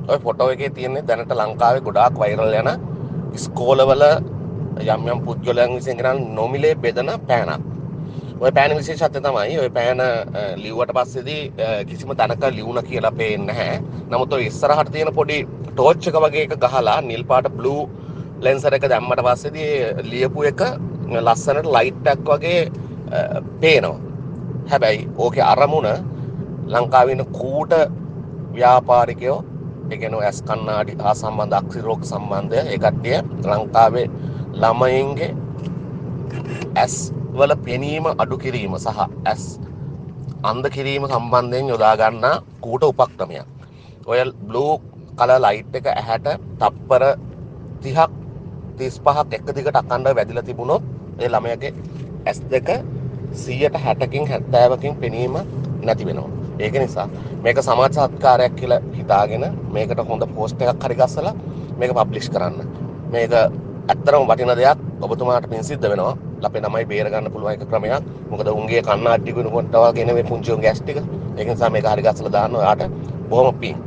ඔය ෆොටෝ එකේ තියෙන්නේ දැනට ලංකාවේ ගොඩාක් වෛරල් යන ඉස්කෝලවල යම් යම් පුද්ගලයන් විසින් කරන නොමිලේ බෙදන පෑනක්. ඔය පෑන විශේෂත්වය තමයි ඔය පෑන ලිව්වට පස්සේදී කිසිම තැනක ලියුණ කියලා පේන්නේ නැහැ. නමුත් ඔය ඉස්සරහට තියෙන පොඩි ටෝච් එක වගේ එක ගහලා නිල් පාට බ්ලූ ලෙන්සර් එක දැම්මට පස්සේදී ලියපු එක ලස්සනට ලයිට් එකක් වගේ පේනවා. හැබැයි ඕකේ අරමුණ ලංකාවේ ඉන්න කූට ව්‍යාපාරිකයෝ ඒ කියන්නේ ඇස් කණ්ණාඩි හා සම්බන්ධ අක්ෂි රෝග සම්බන්ධය ඒ කට්ටිය ලංකාවේ ළමයින්ගේ ඇස් වල පෙනීම අඩු කිරීම සහ ඇස් අන්ධ කිරීම සම්බන්ධයෙන් යොදා ගන්නා කූට උපක්‍රමයක්. ඔය බ්ලූ කලර් ලයිට් එක ඇහැට තප්පර 30ක් 35ක් එක දිගට අඛණ්ඩව වැදිලා තිබුණොත් ඒ ළමයාගේ ඇස් දෙක 160කින් 70කින් පෙනීම නැති වෙනවා. ඒක නිසා මේක සමාජ සත්කාරයක් කියලා හිතාගෙන මේකට හොඳ පෝස්ට් එකක් හරි ගස්සලා මේක පබ්ලිෂ් කරන්න. මේක ඇත්තරම වටින දෙයක්. ඔබතුමාට පින් සිද්ධ වෙනවා. අපේ ළමයි බේර ගන්න පුළුවන් එක ක්‍රමයක්. මොකද උන්ගේ කන්නාඩි ටික කොට වගේ නෙවෙයි පුංචි උන්ගේ ඇස් ටික. ඒක නිසා මේක හරි ගස්සලා දාන්න ඔයාට බොහොම පින්.